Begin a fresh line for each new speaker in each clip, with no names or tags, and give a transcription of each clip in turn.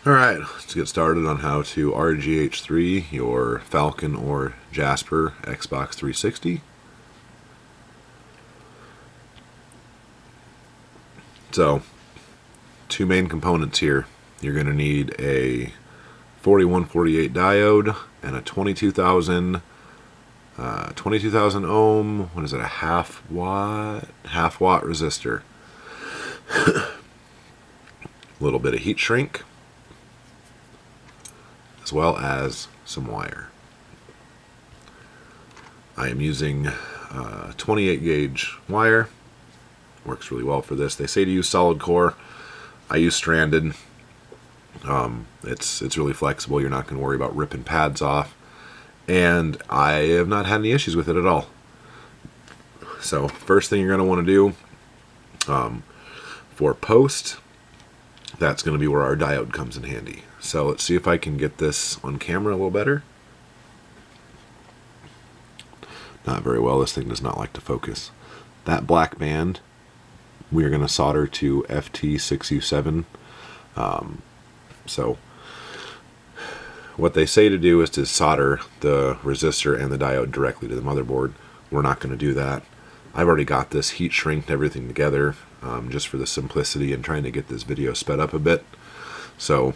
Alright, let's get started on how to RGH3 your Falcon or Jasper Xbox 360. So, two main components here. You're going to need a 4148 diode and a 22,000 ohm, what is it, a half watt resistor. A little bit of heat shrink, as well as some wire. I am using 28 gauge wire. Works really well for this. They say to use solid core. I use stranded. It's really flexible. You're not going to worry about ripping pads off, and I have not had any issues with it at all. So first thing you're going to want to do for post, that's going to be where our diode comes in handy. So let's see if I can get this on camera a little better. Not very well. This thing does not like to focus. That black band we are going to solder to FT6U7. So what they say to do is to solder the resistor and the diode directly to the motherboard. We're not going to do that. I've already got this heat shrinked everything together just for the simplicity and trying to get this video sped up a bit. So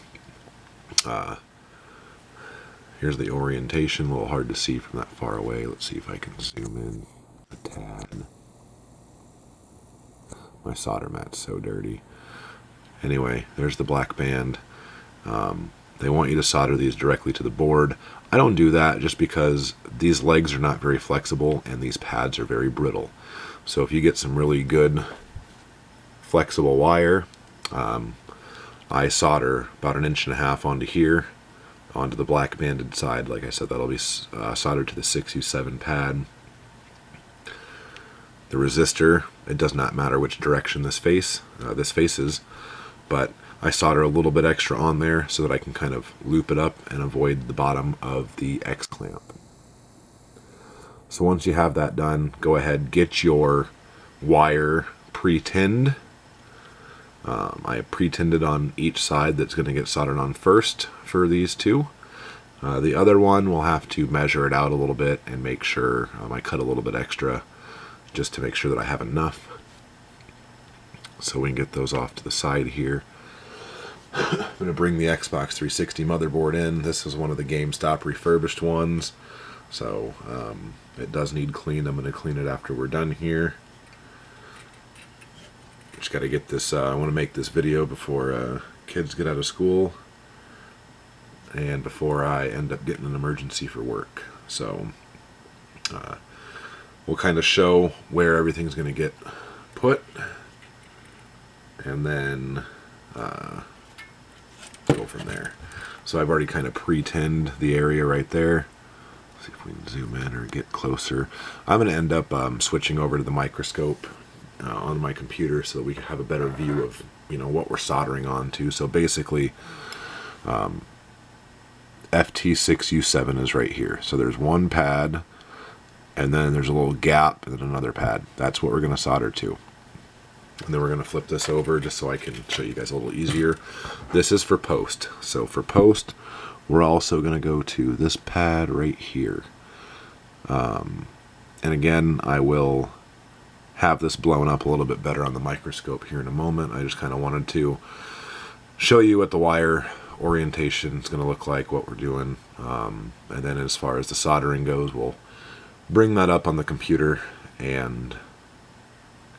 here's the orientation, a little hard to see from that far away. Let's see if I can zoom in a tad. My solder mat's so dirty. Anyway, there's the black band. They want you to solder these directly to the board. I don't do that just because these legs are not very flexible and these pads are very brittle. So if you get some really good flexible wire, I solder about 1.5 inches onto here, onto the black banded side. Like I said, that'll be soldered to the 6U7 pad. The resistor, it does not matter which direction this faces, but I solder a little bit extra on there so that I can kind of loop it up and avoid the bottom of the X clamp. So once you have that done, go ahead, get your wire pre-tinned. I have pre-tinned on each side that's going to get soldered on first for these two. The other one we'll have to measure it out a little bit and make sure I cut a little bit extra just to make sure that I have enough. So we can get those off to the side here. I'm going to bring the Xbox 360 motherboard in. This is one of the GameStop refurbished ones, so it does need cleaned. I'm going to clean it after we're done here. Just got to get this, I want to make this video before kids get out of school and before I end up getting an emergency for work. So we'll kind of show where everything's going to get put, and then go from there. So I've already kind of pre-tinned the area right there. Let's see if we can zoom in or get closer. I'm going to end up switching over to the microscope on my computer so that we can have a better view of what we're soldering onto. So basically FT6U7 is right here. So there's one pad, and then there's a little gap, and then another pad. That's what we're going to solder to. And then we're going to flip this over just so I can show you guys a little easier. This is for post. So for post, we're also going to go to this pad right here. And again, I will have this blown up a little bit better on the microscope here in a moment. I just kind of wanted to show you what the wire orientation is going to look like, what we're doing. And then as far as the soldering goes, we'll bring that up on the computer and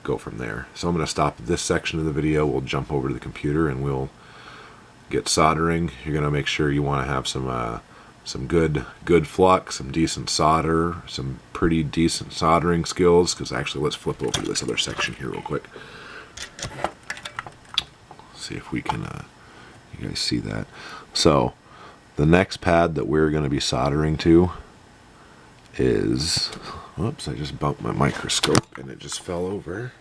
go from there. So I'm going to stop this section of the video. We'll jump over to the computer and we'll get soldering. You're going to make sure you want to have some good flux, some decent solder, some pretty decent soldering skills. Because actually, let's flip over to this other section here real quick. See if we can you guys see that. So the next pad that we're going to be soldering to is, whoops, I just bumped my microscope and it just fell over.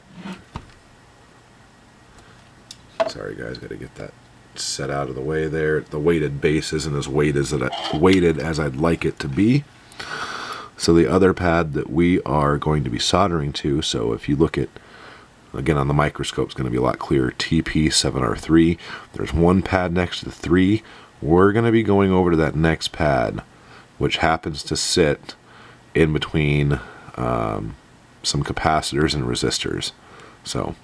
Sorry guys, got to get that set out of the way there. The weighted base isn't as weighted as I'd like it to be. So the other pad that we are going to be soldering to, so if you look at Again, on the microscope, it's going to be a lot clearer. TP7R3. There's one pad next to the 3. We're going to be going over to that next pad, which happens to sit in between some capacitors and resistors. So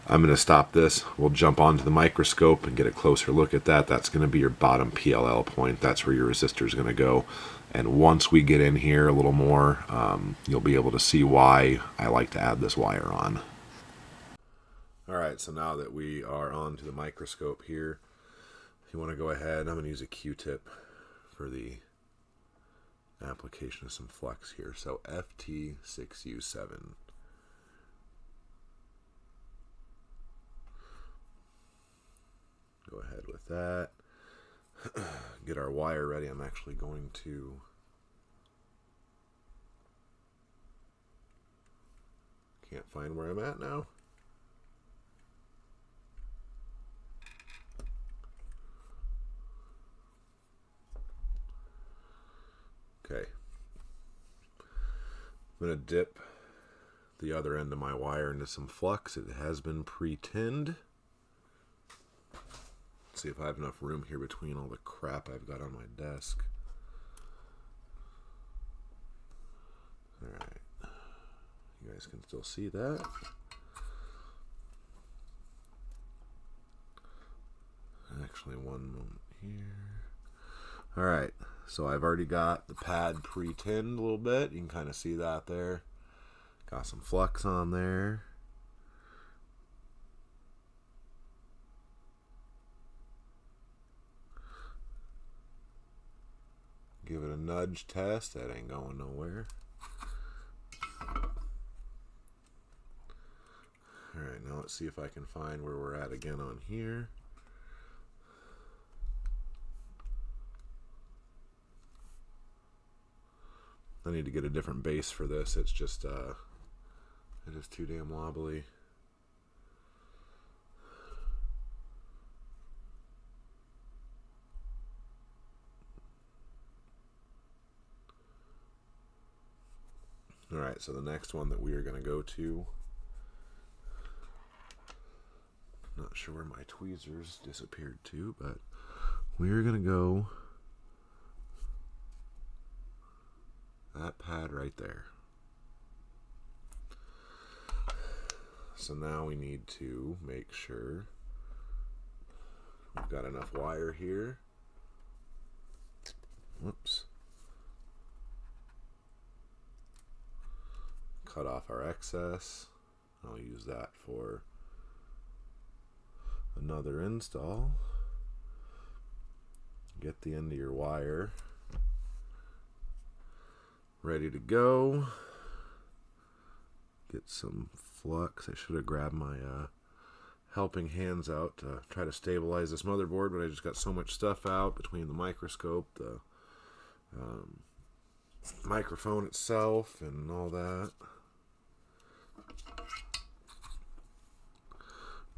I'm going to stop this. We'll jump onto the microscope and get a closer look at that. That's going to be your bottom PLL point. That's where your resistor is going to go. And once we get in here a little more, you'll be able to see why I like to add this wire on. Alright, so now that we are onto the microscope here, if you want to go ahead, I'm going to use a Q-tip for the application of some flux here. So FT6U7. Go ahead with that. Get our wire ready. I'm actually going to can't find where I'm at now. Okay. I'm going to dip the other end of my wire into some flux. It has been pre-tinned. Let's see if I have enough room here between all the crap I've got on my desk. Alright. You guys can still see that. Actually, one moment here. Alright. So I've already got the pad pre-tinned a little bit. You can kind of see that there. Got some flux on there. Give it a nudge test. That ain't going nowhere. Alright, now let's see if I can find where we're at again on here. I need to get a different base for this. It's just it is too damn wobbly. Alright, so the next one that we are going to go to, not sure where my tweezers disappeared to, but we are going to go that pad right there. So now we need to make sure we've got enough wire here. Whoops. Cut off our excess. I'll use that for another install. Get the end of your wire ready to go. Get some flux. I should have grabbed my helping hands out to try to stabilize this motherboard, but I just got so much stuff out between the microscope, the microphone itself, and all that.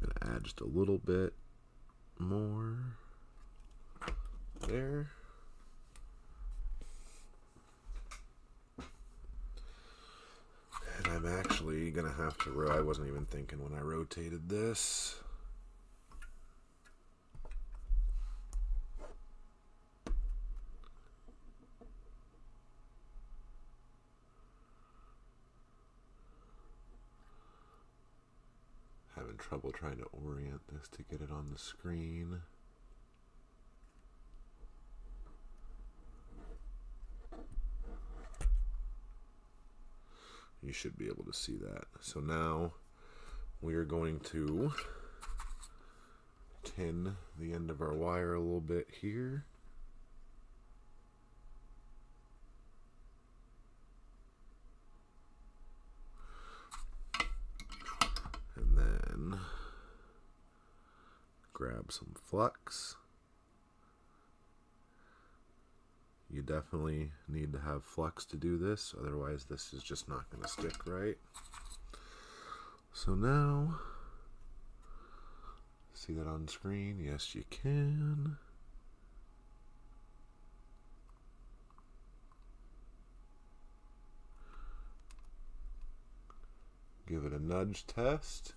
I'm going to add just a little bit more there. And I'm actually going to have to I wasn't even thinking when I rotated this. Having trouble trying to orient this to get it on the screen. You should be able to see that. So now we are going to tin the end of our wire a little bit here. And then grab some flux. You definitely need to have flux to do this, otherwise this is just not going to stick right. So now, see that on screen? Yes, you can. give it a nudge test.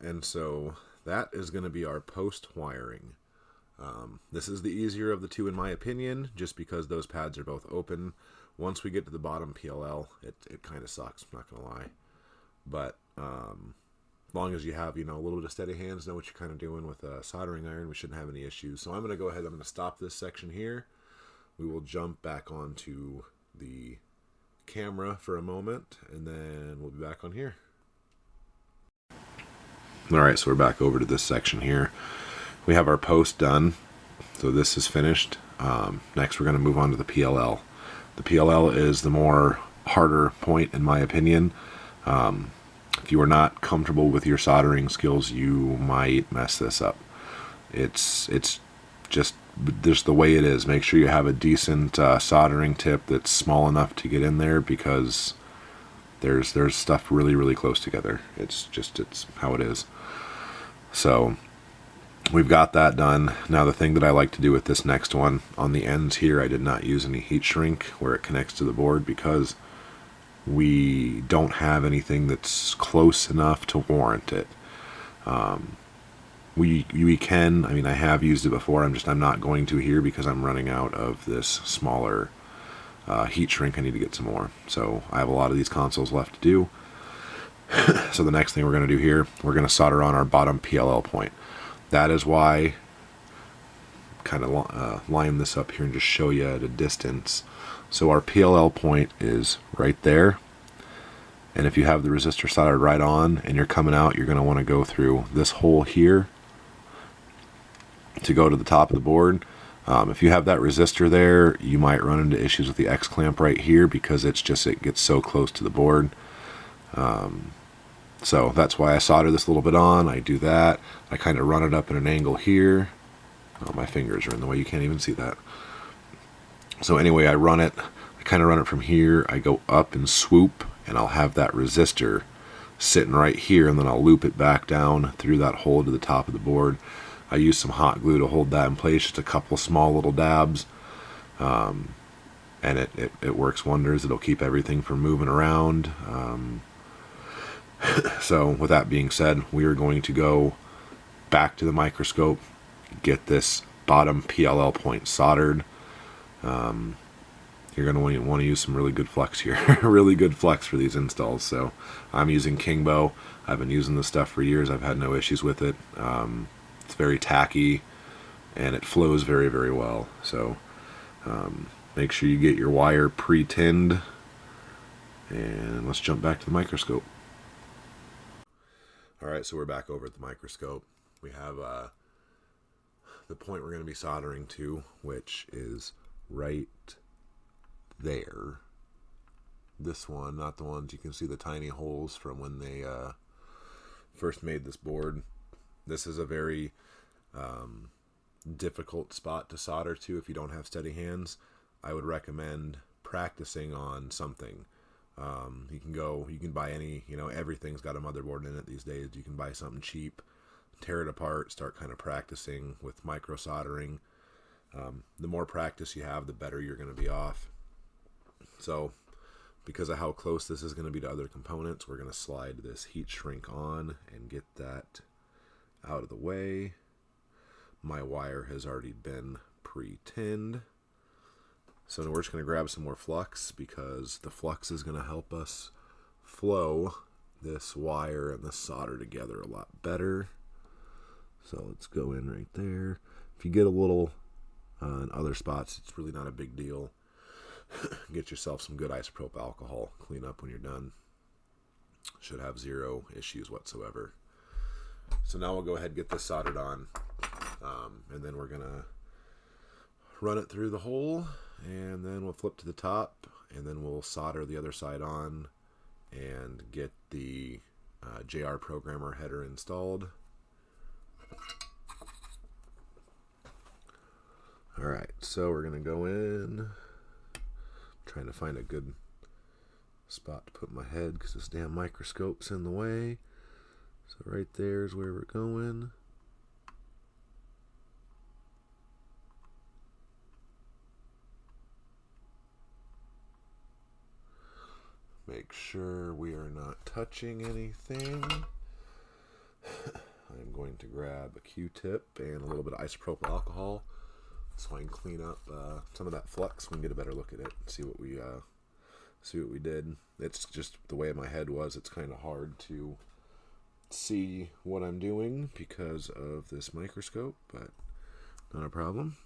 And so that is going to be our post wiring. This is the easier of the two in my opinion, just because those pads are both open. Once we get to the bottom PLL, it kind of sucks, I'm not going to lie. But as long as you have, a little bit of steady hands, know what you're kind of doing with a soldering iron, we shouldn't have any issues. So I'm going to go ahead, I'm going to stop this section here. We will jump back onto the camera for a moment, and then we'll be back on here. Alright, so we're back over to this section here. We have our post done, so this is finished. Next we're going to move on to the PLL. The PLL is the more harder point in my opinion. If you are not comfortable with your soldering skills, you might mess this up. It's just the way it is. Make sure you have a decent soldering tip that's small enough to get in there, because there's stuff really close together. It's how it is. So we've got that done. Now the thing that I like to do with this next one, on the ends here, I did not use any heat shrink where it connects to the board, because we don't have anything that's close enough to warrant it. We can, I have used it before, I'm not going to here because I'm running out of this smaller heat shrink. I need to get some more. So I have a lot of these consoles left to do. So the next thing we're going to do here, we're going to solder on our bottom PLL point. That is why, kind of line this up here and just show you at a distance. So our PLL point is right there. And if you have the resistor soldered right on and you're coming out, you're going to want to go through this hole here to go to the top of the board. If you have that resistor there, you might run into issues with the X clamp right here, because it gets so close to the board. So that's why I solder this a little bit on. I do that. I kind of run it up at an angle here. Oh, my fingers are in the way, you can't even see that. So anyway, I run it. I kind of run it from here. I go up and swoop, and I'll have that resistor sitting right here, and then I'll loop it back down through that hole to the top of the board. I use some hot glue to hold that in place, just a couple small little dabs, and it works wonders. It'll keep everything from moving around. So with that being said, we are going to go back to the microscope, get this bottom PLL point soldered. You're going to want to use some really good flex here. Really good flex for these installs. So I'm using Kingbo. I've been using this stuff for years. I've had no issues with it. It's very tacky, and it flows very well. So make sure you get your wire pre-tinned, and let's jump back to the microscope. Alright, so we're back over at the microscope. We have the point we're going to be soldering to, which is right there. This one, not the ones you can see the tiny holes from when they first made this board. This is a very difficult spot to solder to if you don't have steady hands. I would recommend practicing on something. You can buy any, everything's got a motherboard in it these days. You can buy something cheap, tear it apart, start kind of practicing with micro soldering. The more practice you have, the better you're going to be off. So because of how close this is going to be to other components, we're going to slide this heat shrink on and get that out of the way. My wire has already been pre-tinned. So now we're just going to grab some more flux, because the flux is going to help us flow this wire and this solder together a lot better. So let's go in right there. If you get a little in other spots, it's really not a big deal. Get yourself some good isopropyl alcohol. Clean up when you're done. Should have zero issues whatsoever. So now we'll go ahead and get this soldered on. And then we're going to run it through the hole, and then we'll flip to the top, and then we'll solder the other side on and get the JR programmer header installed. Alright, so we're going to go in, trying to find a good spot to put my head because this damn microscope's in the way. So right there is where we're going. make sure we are not touching anything. I'm going to grab a Q-tip and a little bit of isopropyl alcohol so I can clean up some of that flux. We can get a better look at it and see what we did. It's just the way my head was. It's kind of hard to see what I'm doing because of this microscope, but not a problem.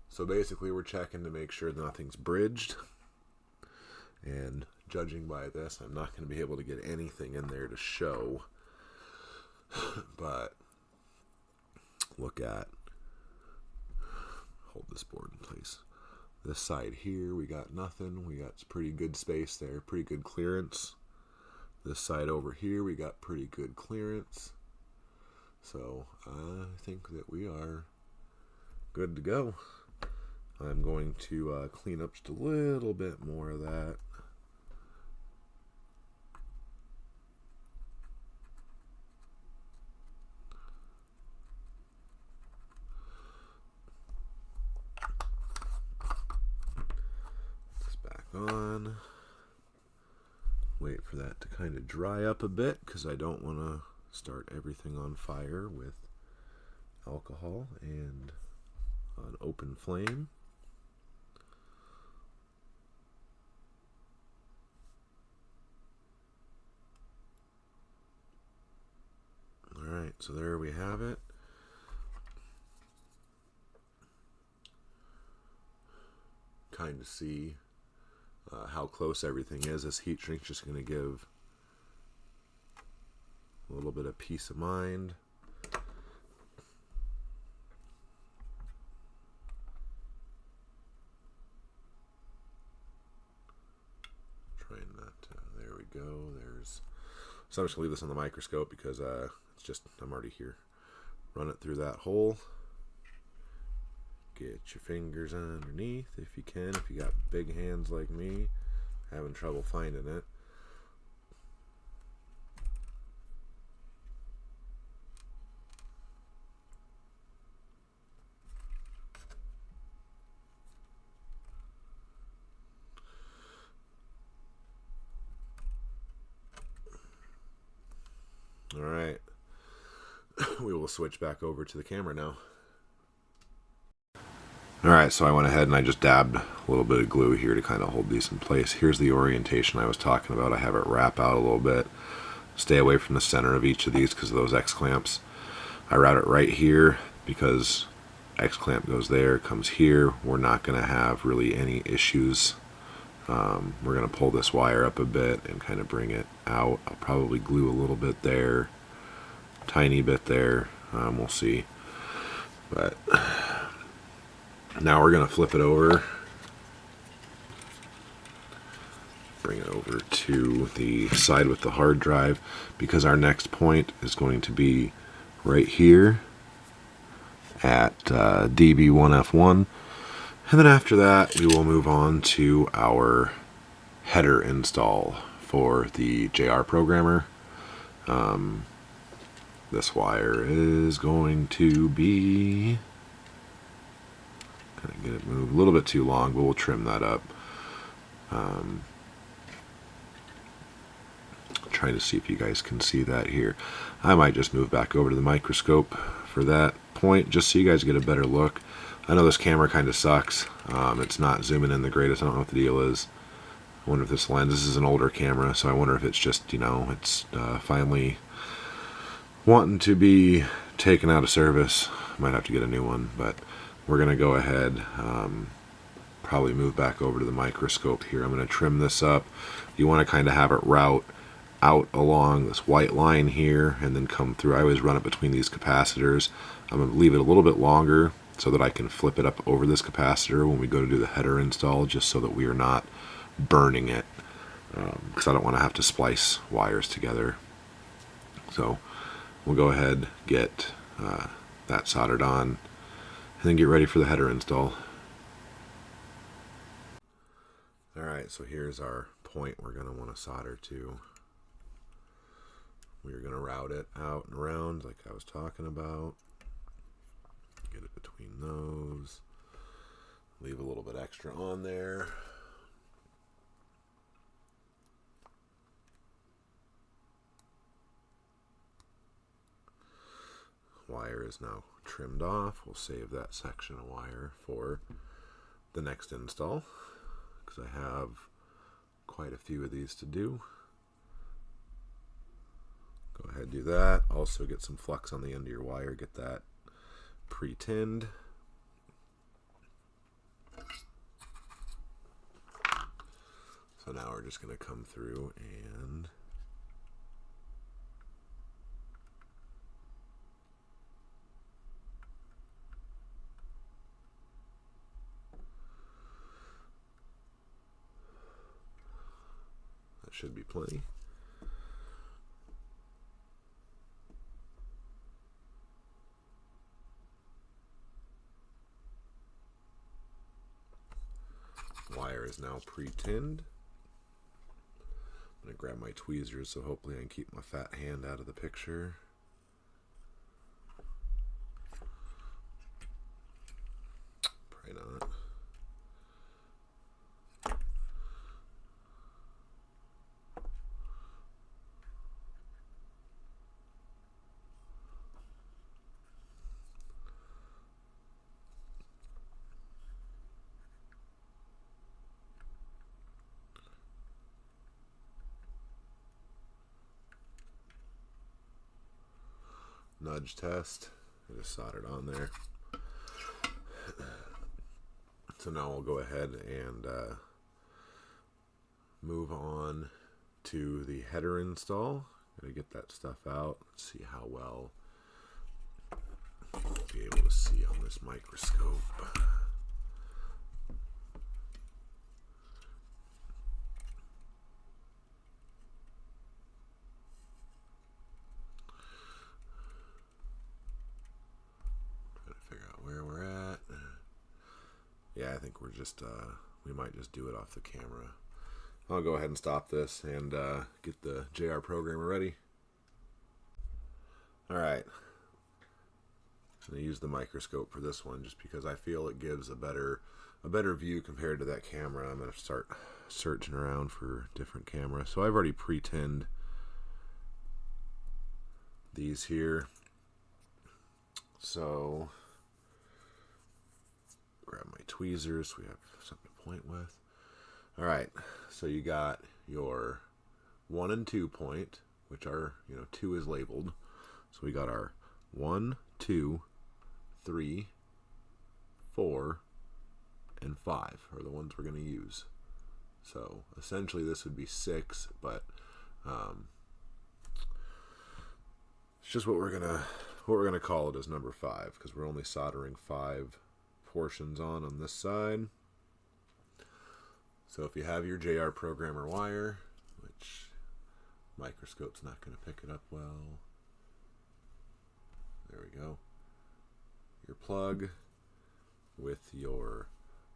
So basically we're checking to make sure nothing's bridged, and judging by this, I'm not going to be able to get anything in there to show, but look at, hold this board in place. This side here, we got nothing. We got pretty good space there, pretty good clearance. This side over here, we got pretty good clearance. So I think that we are good to go. I'm going to clean up just a little bit more of that. Put this back on. Wait for that to kind of dry up a bit because I don't want to start everything on fire with alcohol and an open flame. Alright, so there we have it. Kind of see how close everything is. This heat shrink's just going to give a little bit of peace of mind. Trying not to, there we go. So I'm just going to leave this on the microscope because it's just, I'm already here. Run it through that hole. Get your fingers underneath if you can. If you got big hands like me, having trouble finding it. All right, we will switch back over to the camera now. Alright, so I went ahead and I just dabbed a little bit of glue here to kind of hold these in place. Here's the orientation I was talking about. I have it wrap out a little bit. Stay away from the center of each of these because of those X-clamps. I route it right here because X-clamp goes there, comes here. We're not going to have really any issues. We're going to pull this wire up a bit and kind of bring it out. I'll probably glue a little bit there, tiny bit there. We'll see. But now we're going to flip it over, bring it over to the side with the hard drive because our next point is going to be right here at DB1F1, and then after that we will move on to our header install for the JR programmer. This wire is going to be, kind of get it moved a little bit too long, but we'll trim that up. Trying to see if you guys can see that here. I might just move back over to the microscope for that point just so you guys get a better look. I know this camera kind of sucks. It's not zooming in the greatest. I don't know what the deal is. I wonder if this lens, this is an older camera, so I wonder if it's just, you know, it's finally wanting to be taken out of service. Might have to get a new one, but we're going to go ahead, probably move back over to the microscope here. I'm going to trim this up. You want to kind of have it route out along this white line here and then come through. I always run it between these capacitors. I'm going to leave it a little bit longer so that I can flip it up over this capacitor when we go to do the header install, just so that we are not burning it, because I don't want to have to splice wires together. So we'll go ahead, get that soldered on, and then get ready for the header install. Alright, so here's our point we're going to want to solder to. We're going to route it out and around like I was talking about. Get it between between those. Leave a little bit extra on there. Wire is now trimmed off. We'll save that section of wire for the next install because I have quite a few of these to do. Go ahead and do that. Also get some flux on the end of your wire. Get that pre-tinned. So now we're just going to come through and that should be plenty. Wire is now pre-tinned. I'm going to grab my tweezers so hopefully I can keep my fat hand out of the picture. Probably not. Nudge test. I just soldered on there. So now we'll go ahead and move on to the header install. Gotta get that stuff out. Let's see how well we'll be able to see on this microscope. Yeah, I think we're just, we might just do it off the camera. I'll go ahead and stop this and get the JR programmer ready. Alright. I'm going to use the microscope for this one just because I feel it gives a better view compared to that camera. I'm going to start searching around for different cameras. So I've already pre-tinned these here. So grab my tweezers so we have something to point with. Alright, so you got your 1 and 2 point, which are, 2 is labeled. So we got our 1, 2, 3, 4, and 5 are the ones we're going to use. So essentially this would be 6, but it's just what we're gonna call it as number 5 because we're only soldering 5 portions on this side. So if you have your JR programmer wire, which microscope's not going to pick it up well, there we go. Your plug with your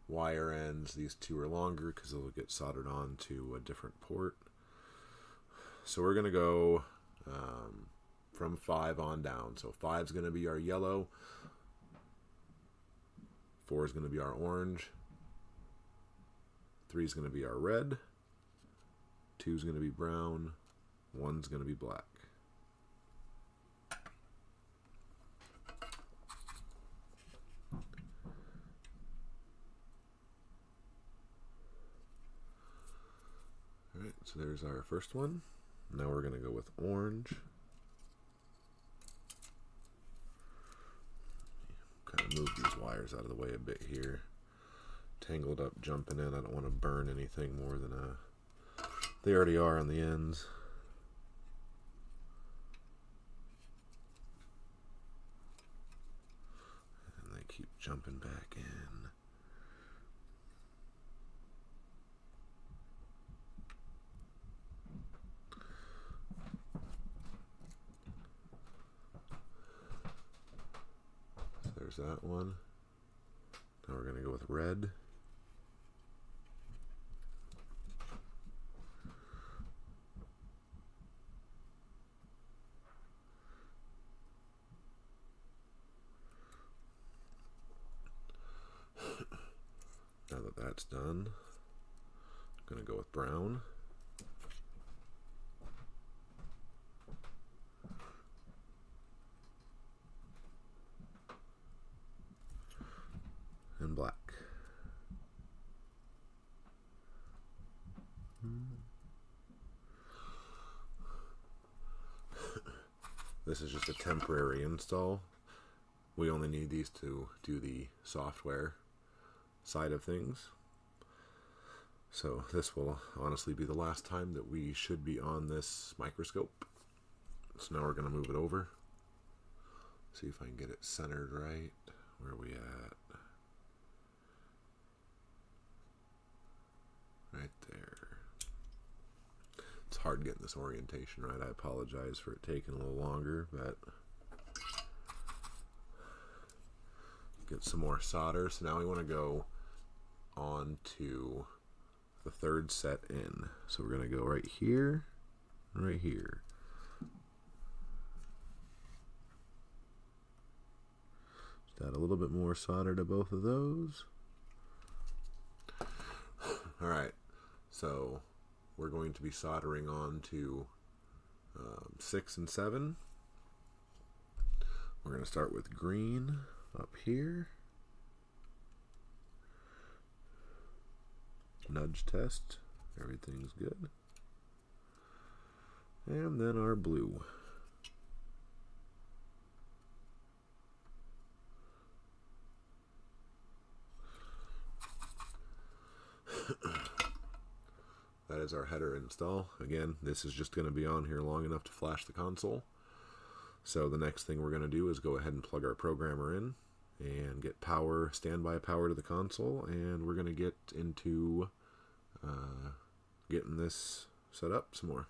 wire ends. These 2 are longer because they'll get soldered on to a different port. So we're going to go from 5 on down. So 5 is going to be our yellow. 4 is going to be our orange. 3 is going to be our red. 2 is going to be brown. 1 is going to be black. Alright, so there's our first one. Now we're going to go with orange. Kind of move these wires out of the way a bit here. Tangled up, jumping in. I don't want to burn anything more than they already are on the ends. And they keep jumping back in. So there's that one. Now we're going to go with red. that's done, I'm going to go with brown. And black. This is just a temporary install. We only need these to do the software side of things. So this will honestly be the last time that we should be on this microscope. So now we're going to move it over. See if I can get it centered right. Where are we at? Right there. It's hard getting this orientation right. I apologize for it taking a little longer, but get some more solder. So now we want to go on to the third set in. So we're going to go right here, right here. Just add a little bit more solder to both of those. All right, so we're going to be soldering on to 6 and 7. We're going to start with green up here. Nudge test, everything's good. And then our blue. That is our header install. Again, this is just going to be on here long enough to flash the console. So the next thing we're going to do is go ahead and plug our programmer in and get power, standby power to the console, and we're going to get into getting this set up some more.